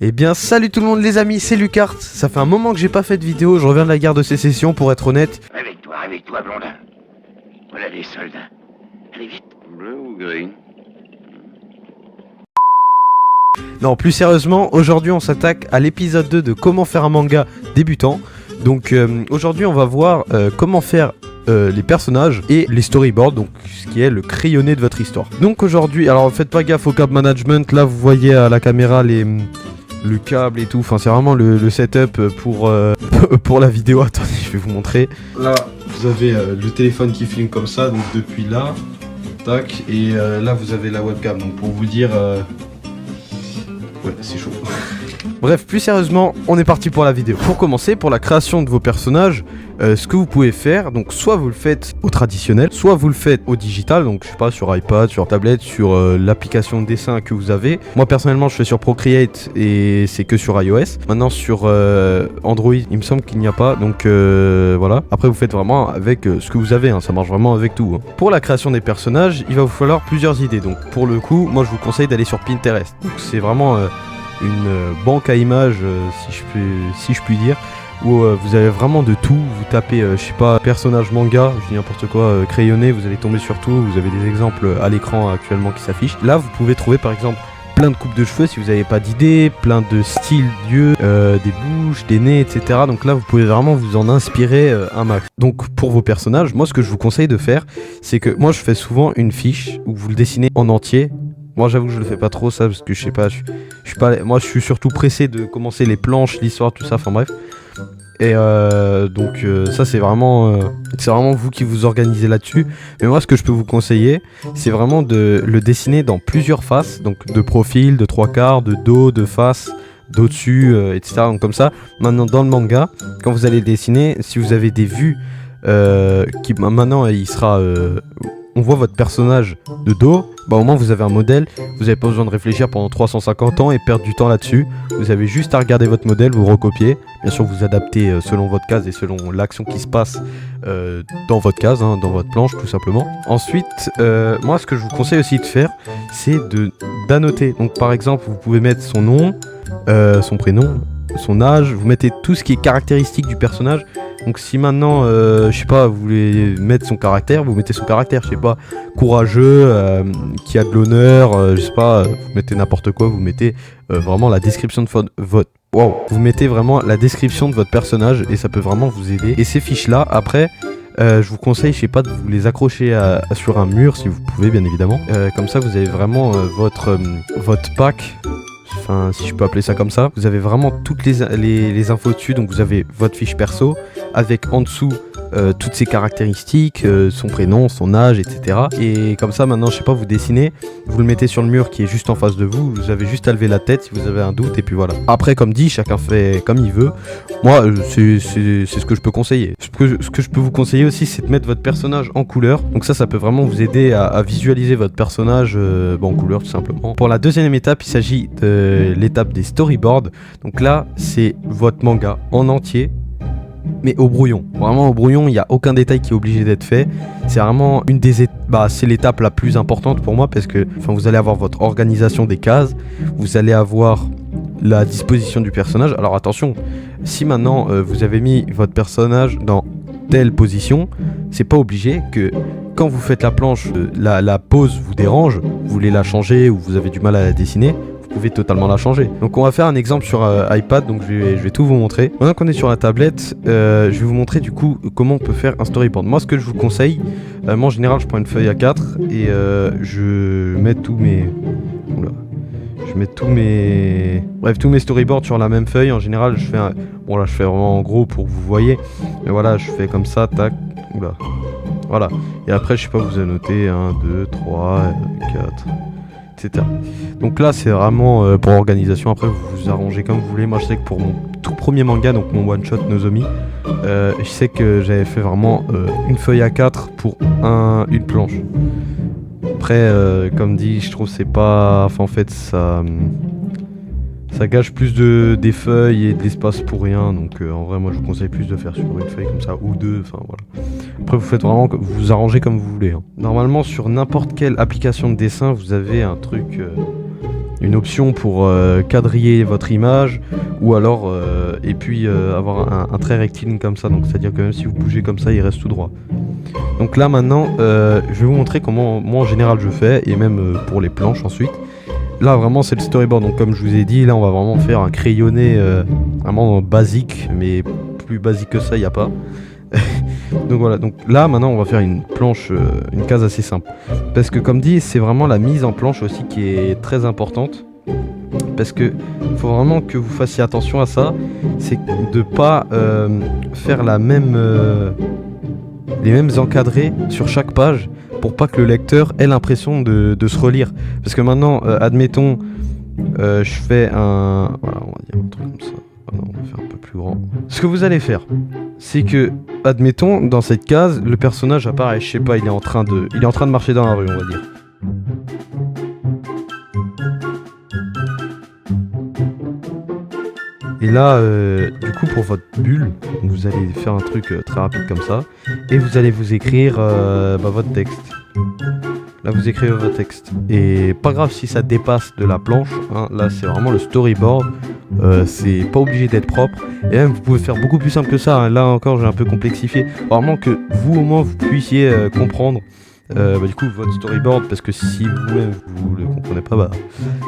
Eh bien salut tout le monde les amis, c'est Lucart. Ça fait un moment que j'ai pas fait de vidéo, je reviens de la guerre de sécession pour être honnête. Réveille-toi, blondin. Voilà les soldats. Allez vite. Bleu ou gris? Non, plus sérieusement, aujourd'hui on s'attaque à l'épisode 2 de comment faire un manga débutant. Donc aujourd'hui on va voir comment faire les personnages et les storyboards, donc ce qui est le crayonné de votre histoire. Donc aujourd'hui, alors faites pas gaffe au câble management, là vous voyez à la caméra le câble et tout, enfin c'est vraiment le setup pour, pour la vidéo. Attendez, je vais vous montrer. Là vous avez le téléphone qui filme comme ça, donc depuis là, tac, et là vous avez la webcam, donc pour vous dire... Ouais, c'est chaud. Bref, plus sérieusement, on est parti pour la vidéo. Pour commencer, pour la création de vos personnages, ce que vous pouvez faire, donc soit vous le faites au traditionnel, soit vous le faites au digital, donc je sais pas, sur iPad, sur tablette, sur l'application de dessin que vous avez. Moi personnellement, je fais sur Procreate et c'est que sur iOS. Maintenant sur Android, il me semble qu'il n'y a pas, donc voilà. Après vous faites vraiment avec ce que vous avez, hein, ça marche vraiment avec tout. Hein. Pour la création des personnages, il va vous falloir plusieurs idées. Donc pour le coup, moi je vous conseille d'aller sur Pinterest. Donc c'est vraiment une banque à images, si je puis dire, où vous avez vraiment de tout. Vous tapez, je sais pas, personnage manga, je dis n'importe quoi, crayonné, vous allez tomber sur tout. Vous avez des exemples à l'écran actuellement qui s'affichent. Là, vous pouvez trouver par exemple plein de coupes de cheveux si vous n'avez pas d'idée, plein de styles d'yeux, des bouches, des nez, etc. Donc là, vous pouvez vraiment vous en inspirer un max. Donc pour vos personnages, moi ce que je vous conseille de faire, c'est que moi je fais souvent une fiche où vous le dessinez en entier. Moi j'avoue que je le fais pas trop ça parce que je sais pas, je suis pas, moi je suis surtout pressé de commencer les planches, l'histoire, tout ça, enfin bref. Et donc ça c'est vraiment vous qui vous organisez là-dessus. Mais moi ce que je peux vous conseiller, c'est vraiment de le dessiner dans plusieurs faces, donc de profil, de trois quarts, de dos, de face, d'au-dessus, etc. Donc comme ça, maintenant dans le manga, quand vous allez dessiner, si vous avez des vues qui maintenant il sera on voit votre personnage de dos, bah au moins vous avez un modèle, vous n'avez pas besoin de réfléchir pendant 350 ans et perdre du temps là-dessus. Vous avez juste à regarder votre modèle, vous recopiez, bien sûr vous adaptez selon votre case et selon l'action qui se passe dans votre case, hein, dans votre planche tout simplement. Ensuite, moi ce que je vous conseille aussi de faire, c'est d'annoter. Donc par exemple, vous pouvez mettre son nom, son prénom, son âge, vous mettez tout ce qui est caractéristique du personnage. Donc si maintenant, je sais pas, vous voulez mettre son caractère, vous mettez son caractère, je sais pas, courageux, qui a de l'honneur, je sais pas, vous mettez n'importe quoi, vous mettez vraiment la description de votre... Wow. Vous mettez vraiment la description de votre personnage et ça peut vraiment vous aider. Et ces fiches-là, après... je vous conseille, je sais pas, de vous les accrocher sur un mur si vous pouvez, bien évidemment. Comme ça, vous avez vraiment votre pack. Enfin, si je peux appeler ça comme ça, vous avez vraiment toutes les infos dessus. Donc vous avez votre fiche perso avec en dessous toutes ses caractéristiques, son prénom, son âge, etc. Et comme ça maintenant, je sais pas, vous dessinez, vous le mettez sur le mur qui est juste en face de vous. Vous avez juste à lever la tête si vous avez un doute et puis voilà. Après, comme dit, chacun fait comme il veut. Moi, c'est ce que je peux conseiller. Ce que je peux vous conseiller aussi, c'est de mettre votre personnage en couleur. Donc ça peut vraiment vous aider à visualiser votre personnage en couleur tout simplement. Pour la deuxième étape, il s'agit de l'étape des storyboards. Donc là, c'est votre manga en entier, mais au brouillon. Vraiment au brouillon, il n'y a aucun détail qui est obligé d'être fait. C'est vraiment une des c'est l'étape la plus importante pour moi parce que vous allez avoir votre organisation des cases, vous allez avoir la disposition du personnage. Alors attention, si maintenant vous avez mis votre personnage dans telle position, c'est pas obligé que quand vous faites la planche, la pose vous dérange, vous voulez la changer ou vous avez du mal à la dessiner, vous pouvez totalement la changer. Donc on va faire un exemple sur iPad, donc je vais tout vous montrer. Maintenant qu'on est sur la tablette, je vais vous montrer du coup comment on peut faire un storyboard. Moi ce que je vous conseille, moi en général je prends une feuille A4 et je mets tous mes... Oula. Je mets tous mes storyboards sur la même feuille. En général je fais bon là je fais vraiment en gros pour que vous voyez. Mais voilà, je fais comme ça, tac, oula. Voilà. Et après je sais pas, vous annotez 1, 2, 3, 4... etc. Donc là c'est vraiment pour organisation. Après vous vous arrangez comme vous voulez. Moi je sais que pour mon tout premier manga, donc mon one shot Nozomi, je sais que j'avais fait vraiment une feuille A4 pour une planche. Après comme dit, je trouve c'est pas, en fait ça gâche plus des feuilles et de l'espace pour rien. Donc en vrai moi je vous conseille plus de faire sur une feuille comme ça ou deux, enfin voilà. Après vous faites vraiment, vous vous arrangez comme vous voulez, hein. Normalement sur n'importe quelle application de dessin vous avez un truc une option pour quadriller votre image, ou alors et puis avoir un trait rectiligne comme ça, donc c'est à dire que même si vous bougez comme ça il reste tout droit. Donc là maintenant je vais vous montrer comment moi en général je fais, et même pour les planches ensuite. Là vraiment c'est le storyboard, donc comme je vous ai dit, là on va vraiment faire un crayonné vraiment basique, mais plus basique que ça il n'y a pas. Donc voilà, donc là maintenant on va faire une planche, une case assez simple, parce que comme dit c'est vraiment la mise en planche aussi qui est très importante, parce que faut vraiment que vous fassiez attention à ça, c'est de pas faire la même les mêmes encadrés sur chaque page, pour pas que le lecteur ait l'impression de se relire, parce que maintenant admettons je fais un, voilà, on va dire un truc comme ça. Ah non, on va faire un peu plus grand. Ce que vous allez faire, c'est que, admettons, dans cette case, le personnage apparaît, je sais pas, il est en train de marcher dans la rue, on va dire. Et là, du coup, pour votre bulle, vous allez faire un truc très rapide comme ça, et vous allez vous écrire votre texte. Là, vous écrivez votre texte. Et pas grave si ça dépasse de la planche, hein, là c'est vraiment le storyboard. C'est pas obligé d'être propre, et même vous pouvez faire beaucoup plus simple que ça, hein. Là encore j'ai un peu complexifié, vraiment que vous au moins vous puissiez comprendre du coup votre storyboard, parce que si vous-même vous le comprenez pas,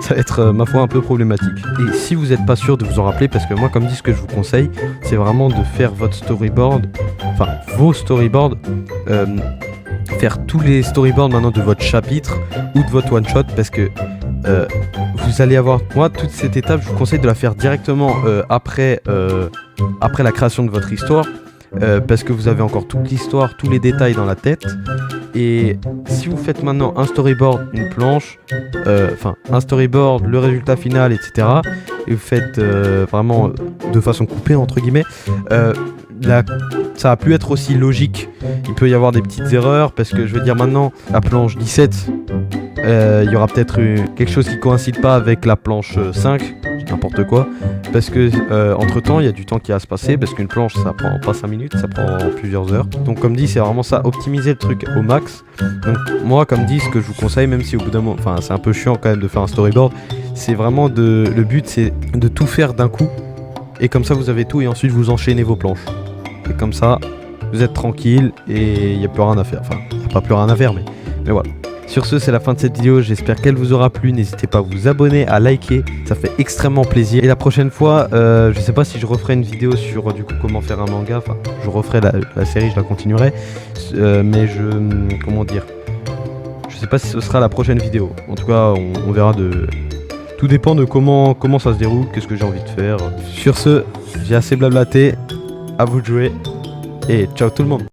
ça va être ma foi un peu problématique. Et si vous n'êtes pas sûr de vous en rappeler, parce que moi comme dit ce que je vous conseille c'est vraiment de faire votre storyboard, enfin vos storyboards, faire tous les storyboards maintenant de votre chapitre ou de votre one shot, parce que vous allez avoir, moi toute cette étape je vous conseille de la faire directement après la création de votre histoire, parce que vous avez encore toute l'histoire, tous les détails dans la tête. Et si vous faites maintenant un storyboard, une planche, enfin un storyboard, le résultat final, etc., et vous faites vraiment de façon coupée entre guillemets, ça va plus être aussi logique. Il peut y avoir des petites erreurs, parce que je veux dire maintenant la planche 17, il y aura peut-être quelque chose qui coïncide pas avec la planche 5, n'importe quoi, parce que entre temps il y a du temps qui va se passer, parce qu'une planche ça prend pas 5 minutes, ça prend plusieurs heures. Donc comme dit c'est vraiment ça, optimiser le truc au max. Donc moi comme dit ce que je vous conseille, même si au bout d'un moment, enfin c'est un peu chiant quand même de faire un storyboard, c'est vraiment le but c'est de tout faire d'un coup, et comme ça vous avez tout, et ensuite vous enchaînez vos planches, et comme ça vous êtes tranquille et il n'y a plus rien à faire, enfin il n'y a pas plus rien à faire, mais voilà. Sur ce, c'est la fin de cette vidéo, j'espère qu'elle vous aura plu, n'hésitez pas à vous abonner, à liker, ça fait extrêmement plaisir. Et la prochaine fois, je sais pas si je referai une vidéo sur du coup comment faire un manga, enfin je referai la série, je la continuerai, mais comment dire, je sais pas si ce sera la prochaine vidéo, en tout cas on verra tout dépend de comment ça se déroule, qu'est-ce que j'ai envie de faire. Sur ce, j'ai assez blablaté, à vous de jouer, et ciao tout le monde.